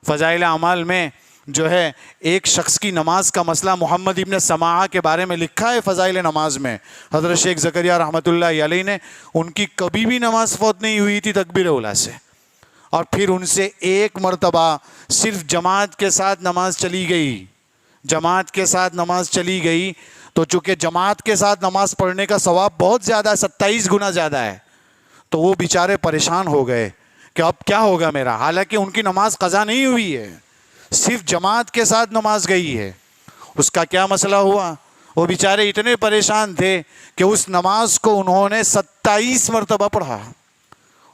فضائل اعمال میں جو ہے ایک شخص کی نماز کا مسئلہ محمد ابن سماعہ کے بارے میں لکھا ہے فضائل نماز میں. حضرت شیخ زکریہ رحمۃ اللہ علیہ نے ان کی کبھی بھی نماز فوت نہیں ہوئی تھی تکبیر اولیٰ سے، اور پھر ان سے ایک مرتبہ صرف جماعت کے ساتھ نماز چلی گئی. جماعت کے ساتھ نماز چلی گئی تو چونکہ جماعت کے ساتھ نماز پڑھنے کا ثواب بہت زیادہ ہے، 27 گنا زیادہ ہے، تو وہ بیچارے پریشان ہو گئے کہ اب کیا ہوگا میرا. حالانکہ ان کی نماز قضا نہیں ہوئی ہے، صرف جماعت کے ساتھ نماز گئی ہے. اس کا کیا مسئلہ ہوا؟ وہ بیچارے اتنے پریشان تھے کہ اس نماز کو انہوں نے 27 مرتبہ پڑھا.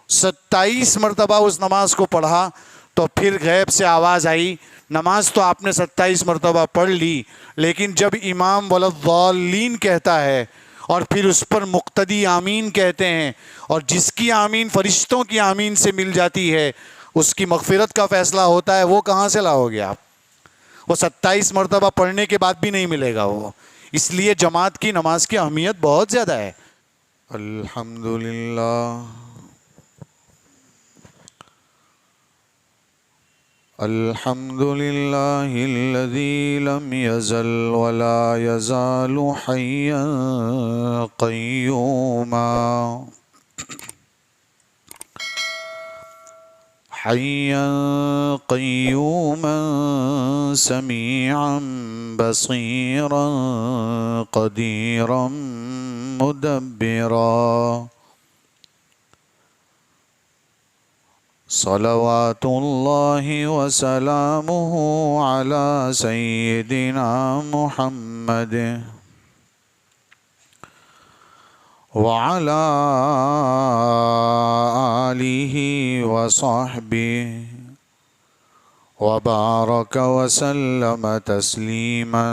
27 مرتبہ اس نماز کو پڑھا. تو پھر غیب سے آواز آئی، نماز تو آپ نے 27 مرتبہ پڑھ لی، لیکن جب امام ولضالین کہتا ہے اور پھر اس پر مقتدی آمین کہتے ہیں، اور جس کی آمین فرشتوں کی آمین سے مل جاتی ہے اس کی مغفرت کا فیصلہ ہوتا ہے، وہ کہاں سے لاؤ گے آپ؟ وہ 27 مرتبہ پڑھنے کے بعد بھی نہیں ملے گا وہ. اس لیے جماعت کی نماز کی اہمیت بہت زیادہ ہے. الحمدللہ الحمدللہ الذی لم یزل ولا یزال حیا قیوما حیا قیوما سمیعا بصیرا قدیرا مدبرا. صلوات اللہ وسلامہ علی سیدنا محمد وعلی آلہ وصحبہ وبارک وسلم تسلیما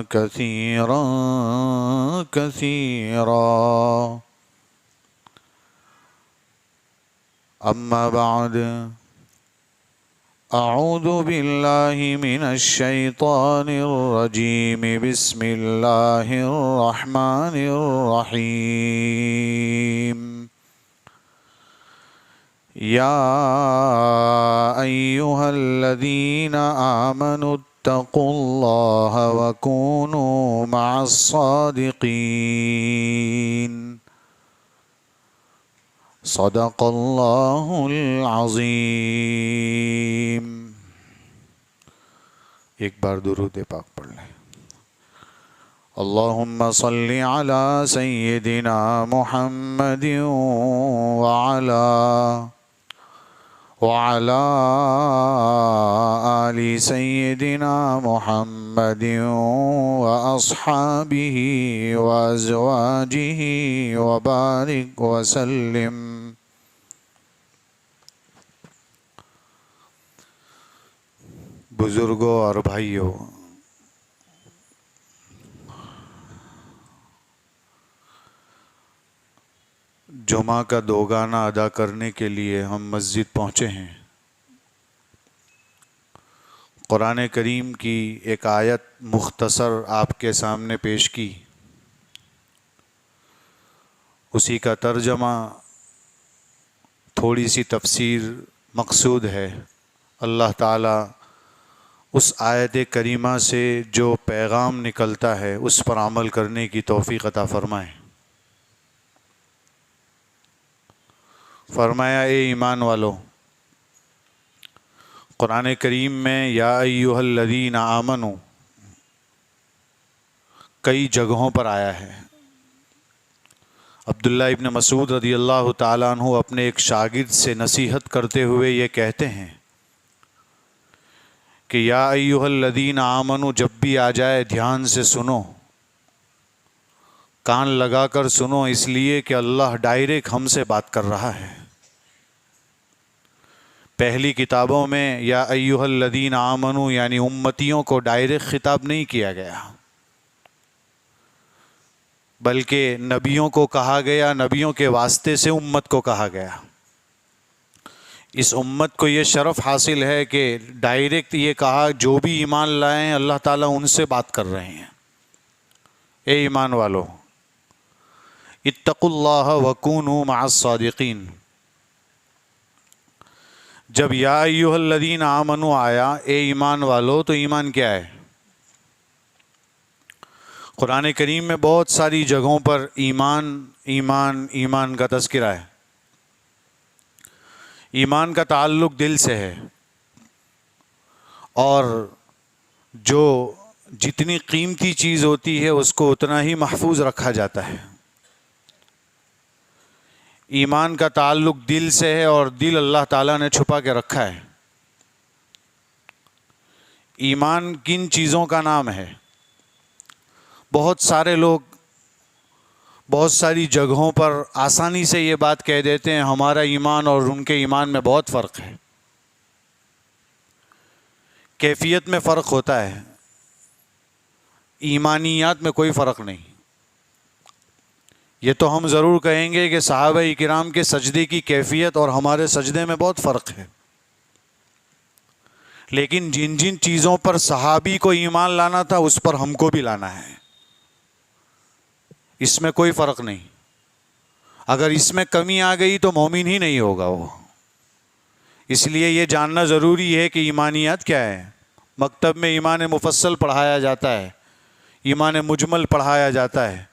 کثیرا کثیرا. اما بعد، اعوذ باللہ من الشیطان الرجیم، بسم اللہ الرحمن الرحیم. یا ایہا الذین آمنوا اتقوا اللہ وکونوا مع الصادقین. صدق اللہ العظیم. ایک بار درود پاک پڑھ لیں. اللہم صلی علی سیدنا محمد وعلی آل سیدنا محمد واصحابہ وازواجہ وبارک وسلم. بزرگوں اور بھائیوں، جمعہ کا دوگانہ ادا کرنے کے لیے ہم مسجد پہنچے ہیں. قرآن کریم کی ایک آیت مختصر آپ کے سامنے پیش کی، اسی کا ترجمہ، تھوڑی سی تفسیر مقصود ہے. اللہ تعالیٰ اس آیت کریمہ سے جو پیغام نکلتا ہے اس پر عمل کرنے کی توفیق عطا فرمائے. فرمایا، اے ایمان والو. قرآن کریم میں یا ایہا الذین آمنوا کئی جگہوں پر آیا ہے. عبداللہ ابن مسعود رضی اللہ تعالیٰ عنہ اپنے ایک شاگرد سے نصیحت کرتے ہوئے یہ کہتے ہیں کہ یا ایہا الذین آمنوا جب بھی آ جائے دھیان سے سنو، کان لگا کر سنو، اس لیے کہ اللہ ڈائریکٹ ہم سے بات کر رہا ہے. پہلی کتابوں میں یا ایہا الذین آمنوا یعنی امتیوں کو ڈائریکٹ خطاب نہیں کیا گیا، بلکہ نبیوں کو کہا گیا، نبیوں کے واسطے سے امت کو کہا گیا. اس امت کو یہ شرف حاصل ہے کہ ڈائریکٹ یہ کہا جو بھی ایمان لائیں اللہ تعالیٰ ان سے بات کر رہے ہیں. اے ایمان والو، اتقوا اللہ وکونوا مع الصادقین. جب یا ایھا الذین آمنوا آیا اے ایمان والو، تو ایمان کیا ہے؟ قرآن کریم میں بہت ساری جگہوں پر ایمان ایمان ایمان کا تذکرہ ہے۔ ایمان کا تعلق دل سے ہے، اور جو جتنی قیمتی چیز ہوتی ہے اس کو اتنا ہی محفوظ رکھا جاتا ہے۔ ایمان کا تعلق دل سے ہے، اور دل اللہ تعالیٰ نے چھپا کے رکھا ہے۔ ایمان کن چیزوں کا نام ہے؟ بہت سارے لوگ بہت ساری جگہوں پر آسانی سے یہ بات کہہ دیتے ہیں ہمارا ایمان اور ان کے ایمان میں بہت فرق ہے۔ کیفیت میں فرق ہوتا ہے، ایمانیات میں کوئی فرق نہیں۔ یہ تو ہم ضرور کہیں گے کہ صحابہ کرام کے سجدے کی کیفیت اور ہمارے سجدے میں بہت فرق ہے، لیکن جن جن چیزوں پر صحابی کو ایمان لانا تھا اس پر ہم کو بھی لانا ہے، اس میں کوئی فرق نہیں۔ اگر اس میں کمی آ گئی تو مومن ہی نہیں ہوگا وہ۔ اس لیے یہ جاننا ضروری ہے کہ ایمانیات کیا ہے۔ مکتب میں ایمان مفصل پڑھایا جاتا ہے، ایمان مجمل پڑھایا جاتا ہے،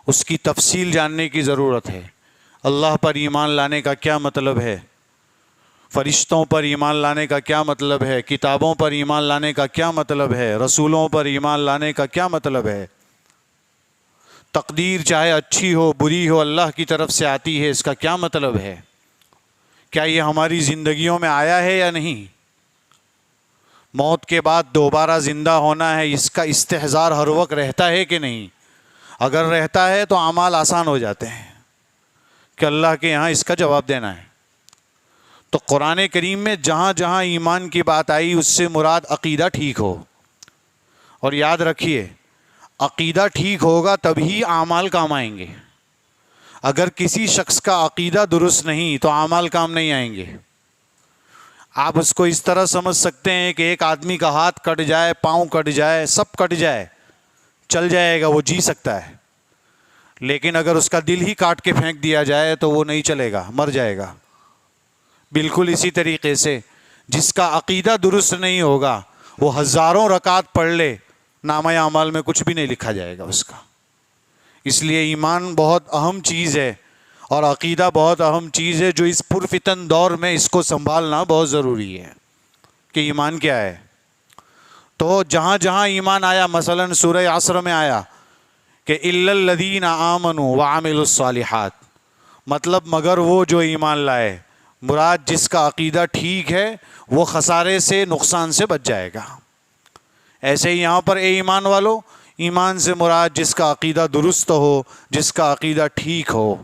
اس کی تفصیل جاننے کی ضرورت ہے۔ اللہ پر ایمان لانے کا کیا مطلب ہے، فرشتوں پر ایمان لانے کا کیا مطلب ہے، کتابوں پر ایمان لانے کا کیا مطلب ہے، رسولوں پر ایمان لانے کا کیا مطلب ہے، تقدیر چاہے اچھی ہو بری ہو اللہ کی طرف سے آتی ہے، اس کا کیا مطلب ہے، کیا یہ ہماری زندگیوں میں آیا ہے یا نہیں، موت کے بعد دوبارہ زندہ ہونا ہے، اس کا استحضار ہر وقت رہتا ہے کہ نہیں؟ اگر رہتا ہے تو اعمال آسان ہو جاتے ہیں کہ اللہ کے یہاں اس کا جواب دینا ہے۔ تو قرآن کریم میں جہاں جہاں ایمان کی بات آئی اس سے مراد عقیدہ ٹھیک ہو، اور یاد رکھیے عقیدہ ٹھیک ہوگا تبھی اعمال کام آئیں گے۔ اگر کسی شخص کا عقیدہ درست نہیں تو اعمال کام نہیں آئیں گے۔ آپ اس کو اس طرح سمجھ سکتے ہیں کہ ایک آدمی کا ہاتھ کٹ جائے، پاؤں کٹ جائے، سب کٹ جائے، چل جائے گا، وہ جی سکتا ہے، لیکن اگر اس کا دل ہی کاٹ کے پھینک دیا جائے تو وہ نہیں چلے گا، مر جائے گا۔ بالکل اسی طریقے سے جس کا عقیدہ درست نہیں ہوگا وہ ہزاروں رکعت پڑھ لے، نامہ اعمال میں کچھ بھی نہیں لکھا جائے گا اس کا۔ اس لیے ایمان بہت اہم چیز ہے، اور عقیدہ بہت اہم چیز ہے، جو اس پرفتن دور میں اس کو سنبھالنا بہت ضروری ہے کہ ایمان کیا ہے۔ تو جہاں جہاں ایمان آیا، مثلا سورہ عصر میں آیا کہ الا الذین آمنوا وعملوا الصالحات، مطلب مگر وہ جو ایمان لائے، مراد جس کا عقیدہ ٹھیک ہے وہ خسارے سے، نقصان سے بچ جائے گا۔ ایسے ہی یہاں پر اے ایمان والو، ایمان سے مراد جس کا عقیدہ درست ہو، جس کا عقیدہ ٹھیک ہو۔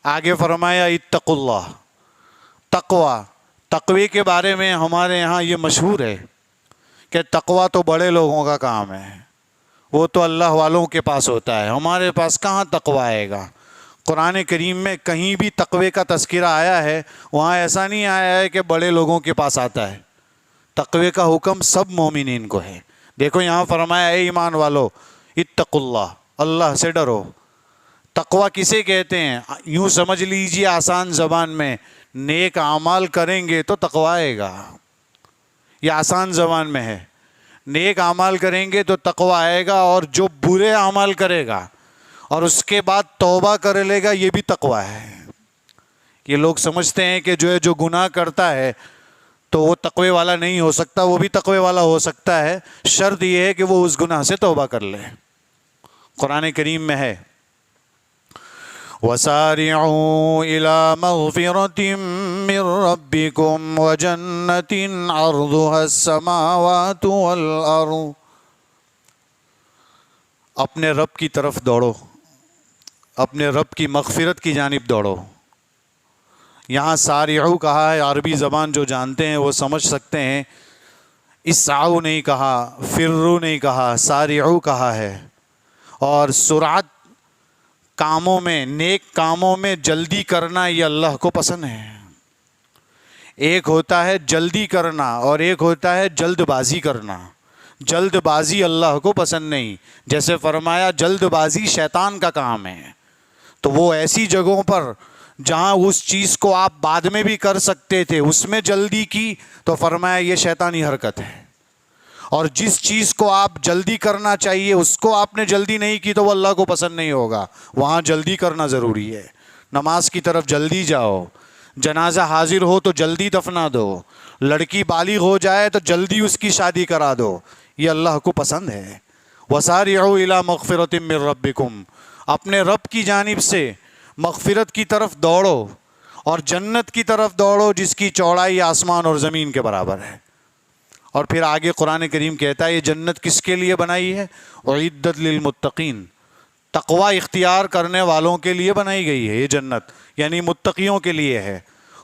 آگے فرمایا اتقوا اللہ، تقوی، تقوی کے بارے میں ہمارے یہاں یہ مشہور ہے کہ تقوی تو بڑے لوگوں کا کام ہے، وہ تو اللہ والوں کے پاس ہوتا ہے، ہمارے پاس کہاں تقوی آئے گا۔ قرآن کریم میں کہیں بھی تقوی کا تذکرہ آیا ہے وہاں ایسا نہیں آیا ہے کہ بڑے لوگوں کے پاس آتا ہے، تقوی کا حکم سب مومنین کو ہے۔ دیکھو یہاں فرمایا اے ایمان والو اتقوا اللہ، اللہ سے ڈرو۔ تقوی کسے کہتے ہیں؟ یوں سمجھ لیجئے آسان زبان میں، نیک اعمال کریں گے تو تقوی آئے گا، یہ آسان زبان میں ہے۔ نیک اعمال کریں گے تو تقوی آئے گا، اور جو برے اعمال کرے گا اور اس کے بعد توبہ کر لے گا یہ بھی تقوی ہے۔ یہ لوگ سمجھتے ہیں کہ جو گناہ کرتا ہے تو وہ تقوی والا نہیں ہو سکتا، وہ بھی تقوی والا ہو سکتا ہے، شرط یہ ہے کہ وہ اس گناہ سے توبہ کر لے۔ قرآن کریم میں ہے وَسَارِعُوا إِلَى مَغْفِرَةٍ مِّن رَّبِّكُمْ وَجَنَّةٍ عَرْضُهَا السَّمَاوَاتُ وَالْأَرْضُ، اپنے رب کی طرف دوڑو، اپنے رب کی مغفرت کی جانب دوڑو۔ یہاں سارعو کہا ہے، عربی زبان جو جانتے ہیں وہ سمجھ سکتے ہیں، اسعو نہیں کہا، فرو نہیں کہا، سارعو کہا ہے۔ اور سرعت کاموں میں، نیک کاموں میں جلدی کرنا یہ اللہ کو پسند ہے۔ ایک ہوتا ہے جلدی کرنا اور ایک ہوتا ہے جلد بازی کرنا۔ جلد بازی اللہ کو پسند نہیں، جیسے فرمایا جلد بازی شیطان کا کام ہے۔ تو وہ ایسی جگہوں پر جہاں اس چیز کو آپ بعد میں بھی کر سکتے تھے اس میں جلدی کی تو فرمایا یہ شیطانی حرکت ہے، اور جس چیز کو آپ جلدی کرنا چاہیے اس کو آپ نے جلدی نہیں کی تو وہ اللہ کو پسند نہیں ہوگا، وہاں جلدی کرنا ضروری ہے۔ نماز کی طرف جلدی جاؤ، جنازہ حاضر ہو تو جلدی دفنا دو، لڑکی بالغ ہو جائے تو جلدی اس کی شادی کرا دو، یہ اللہ کو پسند ہے۔ وَسَارِعُوا إِلَىٰ مَغْفِرَةٍ مِّن رَبِّكُمْ، اپنے رب کی جانب سے مغفرت کی طرف دوڑو اور جنت کی طرف دوڑو جس کی چوڑائی آسمان اور زمین کے برابر ہے۔ اور پھر آگے قرآن کریم کہتا ہے یہ جنت کس کے لیے بنائی ہے؟ اعدت للمتقین، تقوی اختیار کرنے والوں کے لیے بنائی گئی ہے یہ جنت، یعنی متقیوں کے لیے ہے۔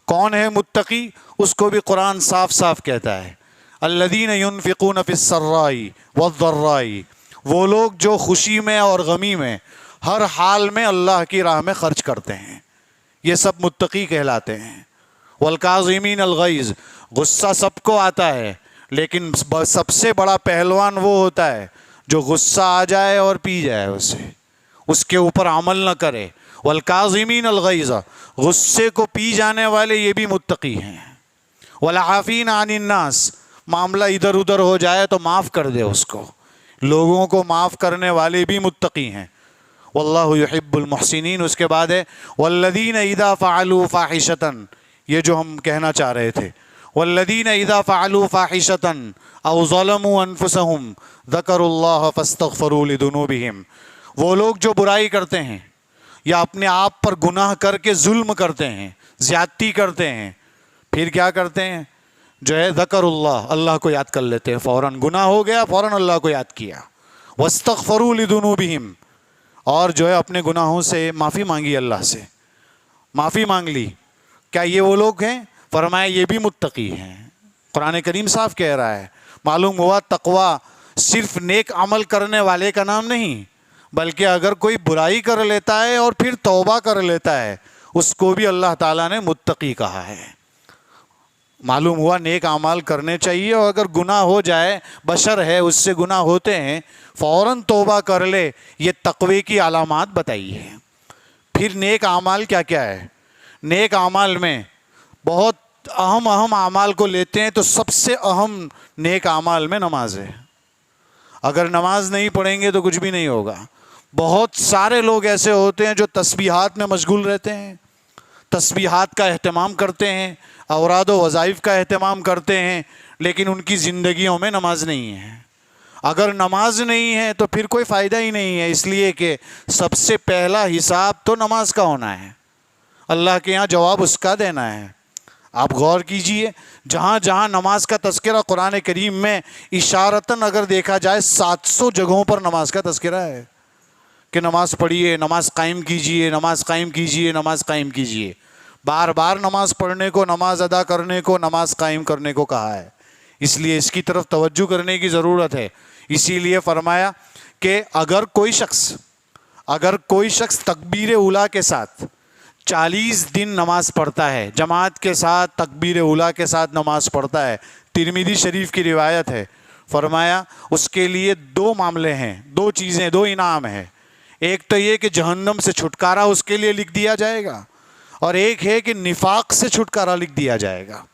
کون ہے متقی؟ اس کو بھی قرآن صاف صاف کہتا ہے الذین ينفقون فی السراء والضراء، وہ لوگ جو خوشی میں اور غمی میں ہر حال میں اللہ کی راہ میں خرچ کرتے ہیں، یہ سب متقی کہلاتے ہیں۔ والکاظمین الغیظ، غصہ سب کو آتا ہے لیکن سب سے بڑا پہلوان وہ ہوتا ہے جو غصہ آ جائے اور پی جائے اسے، اس کے اوپر عمل نہ کرے۔ والکاظمین الغیظ، غصے کو پی جانے والے یہ بھی متقی ہیں۔ والعافین عن الناس، معاملہ ادھر ادھر ہو جائے تو معاف کر دے اس کو، لوگوں کو معاف کرنے والے بھی متقی ہیں۔ واللہ یحب المحسنین، اس کے بعد ہے والذین اذا فعلوا فاحشۃ، یہ جو ہم کہنا چاہ رہے تھے، والذین اذا فعلوا فاحشۃ او ظلموا انفسهم ذکروا اللہ فاستغفروا لذنوبہم، وہ لوگ جو برائی کرتے ہیں یا اپنے آپ پر گناہ کر کے ظلم کرتے ہیں، زیادتی کرتے ہیں، پھر کیا کرتے ہیں؟ جو ہے ذکر اللہ، اللہ کو یاد کر لیتے ہیں، فوراً گناہ ہو گیا فوراً اللہ کو یاد کیا، واستغفروا لذنوبہم، اور جو ہے اپنے گناہوں سے معافی مانگی، اللہ سے معافی مانگ لی۔ کیا یہ وہ لوگ ہیں؟ فرمایا یہ بھی متقی ہیں۔ قرآن کریم صاف کہہ رہا ہے۔ معلوم ہوا تقوی صرف نیک عمل کرنے والے کا نام نہیں، بلکہ اگر کوئی برائی کر لیتا ہے اور پھر توبہ کر لیتا ہے اس کو بھی اللہ تعالیٰ نے متقی کہا ہے۔ معلوم ہوا نیک اعمال کرنے چاہیے، اور اگر گناہ ہو جائے، بشر ہے اس سے گناہ ہوتے ہیں، فوراً توبہ کر لے، یہ تقوی کی علامات بتائی ہے۔ پھر نیک اعمال کیا کیا ہے؟ نیک اعمال میں بہت اہم اعمال کو لیتے ہیں تو سب سے اہم نیک اعمال میں نماز ہے۔ اگر نماز نہیں پڑھیں گے تو کچھ بھی نہیں ہوگا۔ بہت سارے لوگ ایسے ہوتے ہیں جو تسبیحات میں مشغول رہتے ہیں، تسبیحات کا اہتمام کرتے ہیں، اوراد و وظائف کا اہتمام کرتے ہیں، لیکن ان کی زندگیوں میں نماز نہیں ہے۔ اگر نماز نہیں ہے تو پھر کوئی فائدہ ہی نہیں ہے، اس لیے کہ سب سے پہلا حساب تو نماز کا ہونا ہے، اللہ کے یہاں جواب اس کا دینا ہے۔ آپ غور کیجئے، جہاں جہاں نماز کا تذکرہ قرآن کریم میں اشارتاً اگر دیکھا جائے 700 جگہوں پر نماز کا تذکرہ ہے کہ نماز پڑھیے، نماز قائم کیجئے، نماز قائم کیجئے، نماز قائم کیجئے۔ بار بار نماز پڑھنے کو، نماز ادا کرنے کو، نماز قائم کرنے کو کہا ہے، اس لیے اس کی طرف توجہ کرنے کی ضرورت ہے۔ اسی لیے فرمایا کہ اگر کوئی شخص تکبیر اولیٰ کے ساتھ 40 دن نماز پڑھتا ہے، جماعت کے ساتھ تکبیر اولیٰ کے ساتھ نماز پڑھتا ہے، ترمذی شریف کی روایت ہے، فرمایا اس کے لیے 2 معاملے ہیں، 2 چیزیں، 2 انعام ہیں۔ ایک تو یہ کہ جہنم سے چھٹکارا اس کے لیے لکھ دیا جائے گا، اور ایک ہے کہ نفاق سے چھٹکارا لکھ دیا جائے گا،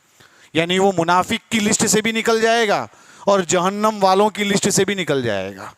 یعنی وہ منافق کی لسٹ سے بھی نکل جائے گا اور جہنم والوں کی لسٹ سے بھی نکل جائے گا،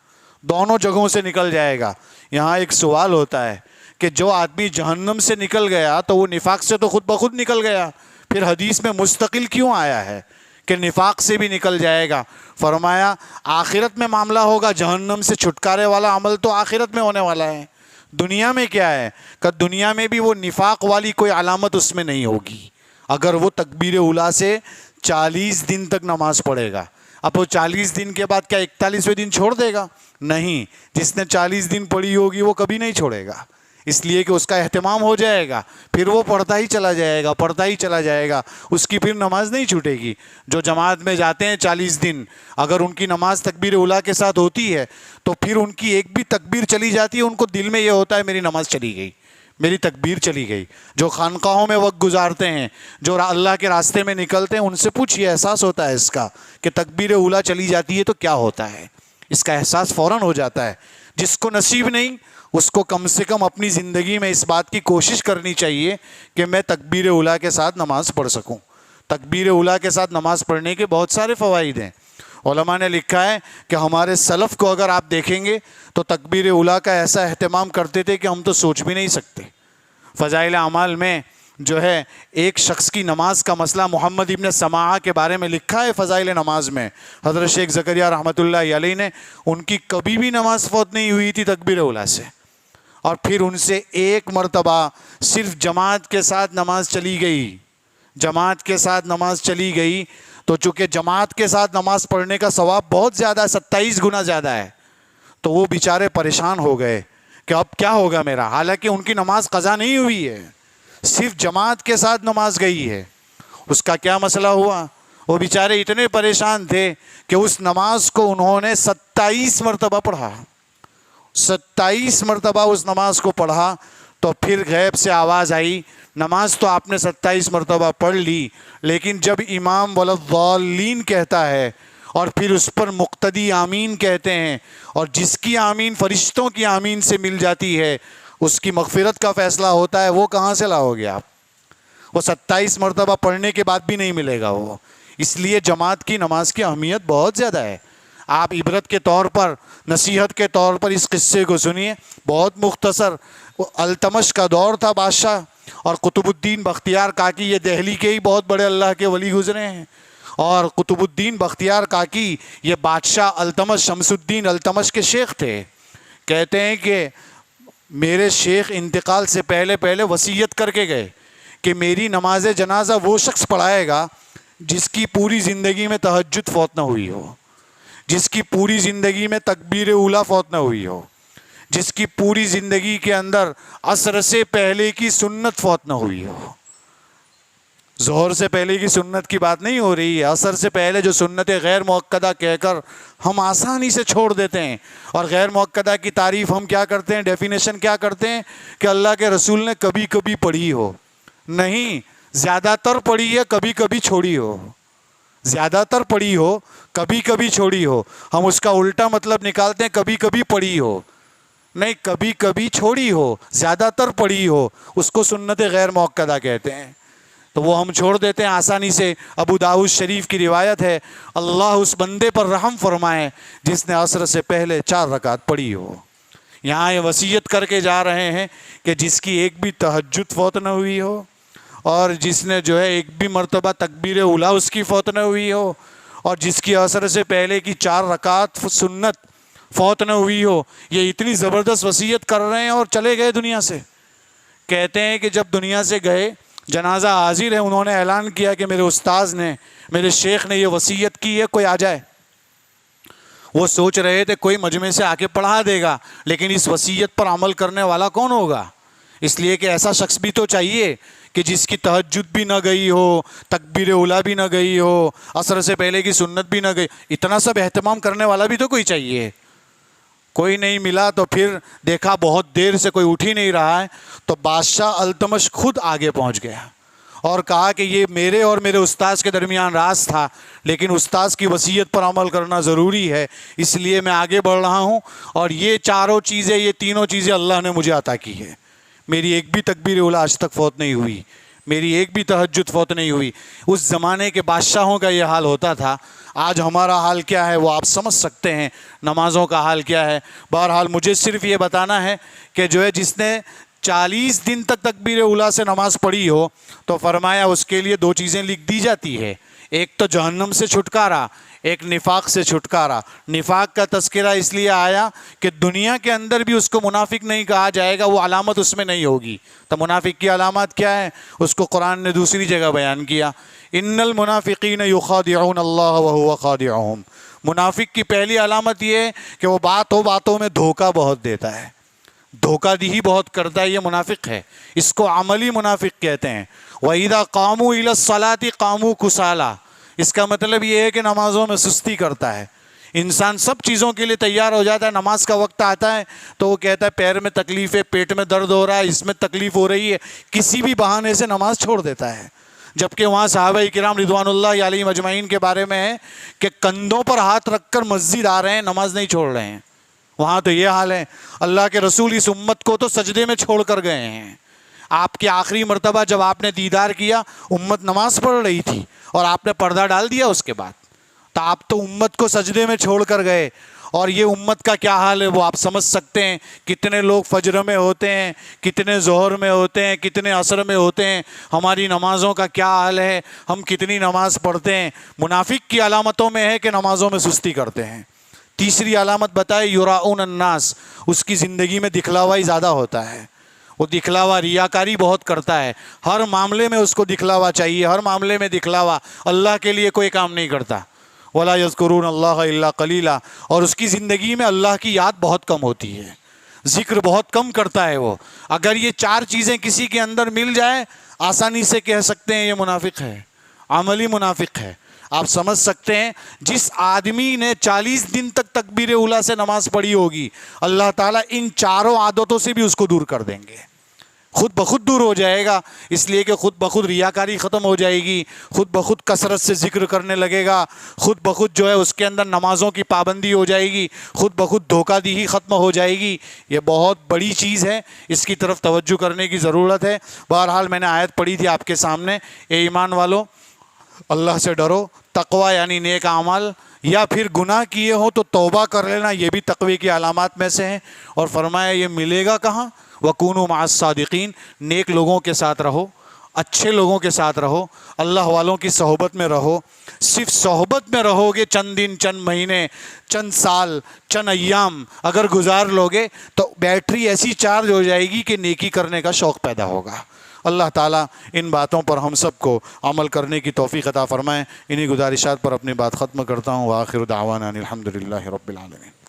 دونوں جگہوں سے نکل جائے گا۔ یہاں ایک سوال ہوتا ہے کہ جو آدمی جہنم سے نکل گیا تو وہ نفاق سے تو خود بخود نکل گیا، پھر حدیث میں مستقل کیوں آیا ہے کہ نفاق سے بھی نکل جائے گا؟ فرمایا آخرت میں معاملہ ہوگا، جہنم سے چھٹکارے والا عمل تو آخرت میں ہونے والا ہے۔ دنیا میں کیا ہے کہ دنیا میں بھی وہ نفاق والی کوئی علامت اس میں نہیں ہوگی اگر وہ تکبیر اولیٰ سے 40 دن تک نماز پڑھے گا۔ اب وہ 40 دن کے بعد کیا 41ویں دن چھوڑ دے گا؟ نہیں، جس نے 40 دن پڑھی ہوگی وہ کبھی نہیں چھوڑے گا، اس لیے کہ اس کا اہتمام ہو جائے گا، پھر وہ پڑھتا ہی چلا جائے گا، اس کی پھر نماز نہیں چھوٹے گی۔ جو جماعت میں جاتے ہیں 40 دن، اگر ان کی نماز تکبیر اولیٰ کے ساتھ ہوتی ہے تو پھر ان کی ایک بھی تکبیر چلی جاتی ہے، ان کو دل میں یہ ہوتا ہے میری نماز چلی گئی، میری تکبیر چلی گئی۔ جو خانقاہوں میں وقت گزارتے ہیں، جو اللہ کے راستے میں نکلتے ہیں، ان سے پوچھئے، احساس ہوتا ہے اس کا کہ تکبیر اولیٰ چلی جاتی ہے تو کیا ہوتا ہے، اس کا احساس فوراً ہو جاتا ہے۔ جس کو نصیب نہیں اس کو کم سے کم اپنی زندگی میں اس بات کی کوشش کرنی چاہیے کہ میں تکبیر اولیٰ کے ساتھ نماز پڑھ سکوں۔ تکبیر اولیٰ کے ساتھ نماز پڑھنے کے بہت سارے فوائد ہیں۔ علماء نے لکھا ہے کہ ہمارے سلف کو اگر آپ دیکھیں گے تو تکبیر اولیٰ کا ایسا اہتمام کرتے تھے کہ ہم تو سوچ بھی نہیں سکتے۔ فضائل اعمال میں جو ہے ایک شخص کی نماز کا مسئلہ محمد ابن سماعہ کے بارے میں لکھا ہے فضائل نماز میں، حضرت شیخ زکریا رحمۃ اللہ علیہ نے، ان کی کبھی بھی نماز فوت نہیں ہوئی تھی تکبیر اولیٰ سے، اور پھر ان سے ایک مرتبہ صرف جماعت کے ساتھ نماز چلی گئی، جماعت کے ساتھ نماز چلی گئی تو چونکہ جماعت کے ساتھ نماز پڑھنے کا ثواب بہت زیادہ ہے، 27 گنا زیادہ ہے، تو وہ بیچارے پریشان ہو گئے کہ اب کیا ہوگا میرا، حالانکہ ان کی نماز قضا نہیں ہوئی ہے، صرف جماعت کے ساتھ نماز گئی ہے۔ اس کا کیا مسئلہ ہوا؟ وہ بیچارے اتنے پریشان تھے کہ اس نماز کو انہوں نے 27 مرتبہ پڑھا، 27 مرتبہ اس نماز کو پڑھا۔ تو پھر غیب سے آواز آئی، نماز تو آپ نے 27 مرتبہ پڑھ لی، لیکن جب امام ولضالین کہتا ہے اور پھر اس پر مقتدی آمین کہتے ہیں، اور جس کی آمین فرشتوں کی آمین سے مل جاتی ہے اس کی مغفرت کا فیصلہ ہوتا ہے، وہ کہاں سے لاؤ گے آپ؟ وہ 27 مرتبہ پڑھنے کے بعد بھی نہیں ملے گا وہ۔ اس لیے جماعت کی نماز کی اہمیت بہت زیادہ ہے۔ آپ عبرت کے طور پر، نصیحت کے طور پر اس قصے کو سنیے، بہت مختصر۔ وہ التمش کا دور تھا بادشاہ، اور قطب الدین بختیار کاکی، یہ دہلی کے ہی بہت بڑے اللہ کے ولی گزرے ہیں، اور قطب الدین بختیار کاکی یہ بادشاہ التمش شمس الدین التمش کے شیخ تھے۔ کہتے ہیں کہ میرے شیخ انتقال سے پہلے وصیت کر کے گئے کہ میری نماز جنازہ وہ شخص پڑھائے گا جس کی پوری زندگی میں تہجد فوت نہ ہوئی ہو، جس کی پوری زندگی میں تکبیر اولیٰ فوت نہ ہوئی ہو، جس کی پوری زندگی کے اندر عصر سے پہلے کی سنت فوت نہ ہوئی ہو۔ ظہر سے پہلے کی سنت کی بات نہیں ہو رہی ہے، عصر سے پہلے جو سنت غیر مؤکدہ کہہ کر ہم آسانی سے چھوڑ دیتے ہیں، اور غیر مؤکدہ کی تعریف ہم کیا کرتے ہیں، ڈیفینیشن کیا کرتے ہیں کہ اللہ کے رسول نے کبھی کبھی پڑھی ہو۔ نہیں، زیادہ تر پڑھی ہے، کبھی کبھی چھوڑی ہو، زیادہ تر پڑھی ہو، کبھی کبھی چھوڑی ہو۔ ہم اس کا الٹا مطلب نکالتے ہیں، کبھی کبھی پڑھی ہو، نہیں، کبھی کبھی چھوڑی ہو، زیادہ تر پڑھی ہو، اس کو سنت غیر مؤکدہ کہتے ہیں۔ تو وہ ہم چھوڑ دیتے ہیں آسانی سے۔ ابو داؤد شریف کی روایت ہے، اللہ اس بندے پر رحم فرمائے جس نے عصر سے پہلے 4 رکعت پڑھی ہو۔ یہاں یہ وصیت کر کے جا رہے ہیں کہ جس کی ایک بھی تہجد فوت نہ ہوئی ہو، اور جس نے جو ہے ایک بھی مرتبہ تکبیر اولیٰ اس کی فوت نہ ہوئی ہو، اور جس کی عصر سے پہلے کی 4 رکعت سنت فوت نہ ہوئی ہو، یہ اتنی زبردست وصیت کر رہے ہیں اور چلے گئے دنیا سے۔ کہتے ہیں کہ جب دنیا سے گئے، جنازہ حاضر ہے، انہوں نے اعلان کیا کہ میرے استاذ نے، میرے شیخ نے یہ وصیت کی ہے، کوئی آ جائے۔ وہ سوچ رہے تھے کوئی مجمع سے آ کے پڑھا دے گا، لیکن اس وصیت پر عمل کرنے والا کون ہوگا؟ اس لیے کہ ایسا شخص بھی تو چاہیے کہ جس کی تہجد بھی نہ گئی ہو، تکبیر اولیٰ بھی نہ گئی ہو، عصر سے پہلے کی سنت بھی نہ گئی، اتنا سب اہتمام کرنے والا بھی تو کوئی چاہیے۔ کوئی نہیں ملا، تو پھر دیکھا بہت دیر سے کوئی اٹھ ہی نہیں رہا ہے، تو بادشاہ التمش خود آگے پہنچ گیا اور کہا کہ یہ میرے اور میرے استاذ کے درمیان راز تھا، لیکن استاذ کی وصیت پر عمل کرنا ضروری ہے، اس لیے میں آگے بڑھ رہا ہوں، اور یہ چاروں چیزیں، یہ تینوں چیزیں اللہ نے مجھے عطا کی ہے۔ میری ایک بھی تکبیر اولیٰ آج تک فوت نہیں ہوئی، میری ایک بھی تہجد فوت نہیں ہوئی۔ اس زمانے کے بادشاہوں کا یہ حال ہوتا تھا۔ آج ہمارا حال کیا ہے وہ آپ سمجھ سکتے ہیں، نمازوں کا حال کیا ہے۔ بہرحال مجھے صرف یہ بتانا ہے کہ جو ہے جس نے 40 دن تک تکبیر اولیٰ سے نماز پڑھی ہو، تو فرمایا اس کے لیے 2 چیزیں لکھ دی جاتی ہے، ایک تو جہنم سے چھٹکارا، ایک نفاق سے چھٹکارا۔ نفاق کا تذکرہ اس لیے آیا کہ دنیا کے اندر بھی اس کو منافق نہیں کہا جائے گا، وہ علامت اس میں نہیں ہوگی۔ تو منافق کی علامات کیا ہے، اس کو قرآن نے دوسری جگہ بیان کیا، ان المنافقین یخادعون اللہ وہو خادعہم۔ منافق کی پہلی علامت یہ ہے کہ وہ باتوں میں دھوکہ بہت دیتا ہے، دھوکہ دہی بہت کرتا ہے، یہ منافق ہے، اس کو عملی منافق کہتے ہیں۔ وَإِذَا قَامُوا إِلَى الصَّلَاةِ قَامُوا كُسَالَىٰ، اس کا مطلب یہ ہے کہ نمازوں میں سستی کرتا ہے۔ انسان سب چیزوں کے لیے تیار ہو جاتا ہے، نماز کا وقت آتا ہے تو وہ کہتا ہے پیر میں تکلیف ہے، پیٹ میں درد ہو رہا ہے، اس میں تکلیف ہو رہی ہے، کسی بھی بہانے سے نماز چھوڑ دیتا ہے۔ جبکہ وہاں صحابہ کرام رضوان اللہ علیہم اجمعین کے بارے میں ہے کہ کندھوں پر ہاتھ رکھ کر مسجد آ رہے ہیں، نماز نہیں چھوڑ رہے ہیں، وہاں تو یہ حال ہے. اللہ کے رسول اس امت کو تو سجدے میں چھوڑ کر گئے ہیں. آپ کی آخری مرتبہ جب آپ نے دیدار کیا امت نماز پڑھ رہی تھی اور آپ نے پردہ ڈال دیا اس کے بعد. تو آپ تو امت کو سجدے میں چھوڑ کر گئے. اور یہ امت کا کیا حال ہے وہ آپ سمجھ سکتے ہیں. کتنے لوگ فجر میں ہوتے ہیں, کتنے ظہر میں ہوتے ہیں, کتنے عصر میں ہوتے ہیں. ہماری نمازوں کا کیا حال ہے, ہم کتنی نماز پڑھتے ہیں. منافق کی علامتوں میں ہے کہ نمازوں میں سستی کرتے ہیں. تیسری علامت بتائے یراؤن الناس, اس کی زندگی میں دکھلاوا ہی زیادہ ہوتا ہے. وہ دکھلاوا ریاکاری بہت کرتا ہے. ہر معاملے میں اس کو دکھلاوا چاہیے, ہر معاملے میں دکھلاوا. اللہ کے لیے کوئی کام نہیں کرتا. وَلَا يَذْكُرُونَ اللَّهَ إِلَّا قَلِيلًا, اور اس کی زندگی میں اللہ کی یاد بہت کم ہوتی ہے, ذکر بہت کم کرتا ہے وہ. اگر یہ 4 چیزیں کسی کے اندر مل جائے آسانی سے کہہ سکتے ہیں یہ منافق ہے, عملی منافق ہے. آپ سمجھ سکتے ہیں جس آدمی نے 40 دن تک تکبیر اولیٰ سے نماز پڑھی ہوگی اللہ تعالیٰ ان 4 عادتوں سے بھی اس کو دور کر دیں گے. خود بخود دور ہو جائے گا, اس لیے کہ خود بخود ریاکاری ختم ہو جائے گی, خود بخود کثرت سے ذکر کرنے لگے گا, خود بخود جو ہے اس کے اندر نمازوں کی پابندی ہو جائے گی, خود بخود دھوکہ دہی ختم ہو جائے گی. یہ بہت بڑی چیز ہے, اس کی طرف توجہ کرنے کی ضرورت ہے. بہرحال میں نے آیت پڑھی تھی آپ کے سامنے, اے ایمان والو اللہ سے ڈرو. تقوی یعنی نیک اعمال, یا پھر گناہ کیے ہوں تو توبہ کر لینا, یہ بھی تقوی کی علامات میں سے ہیں. اور فرمایا یہ ملے گا کہاں, وَكُونُوا مَعَ الصَّادِقِينَ, نیک لوگوں کے ساتھ رہو, اچھے لوگوں کے ساتھ رہو, اللہ والوں کی صحبت میں رہو. صرف صحبت میں رہو گے, چند دن, چند مہینے, چند سال, چند ایام اگر گزار لوگے تو بیٹری ایسی چارج ہو جائے گی کہ نیکی کرنے کا شوق پیدا ہوگا. اللہ تعالیٰ ان باتوں پر ہم سب کو عمل کرنے کی توفیق عطا فرمائے. انہی گزارشات پر اپنی بات ختم کرتا ہوں. وآخر دعوانا ان الحمد للہ رب العالمین.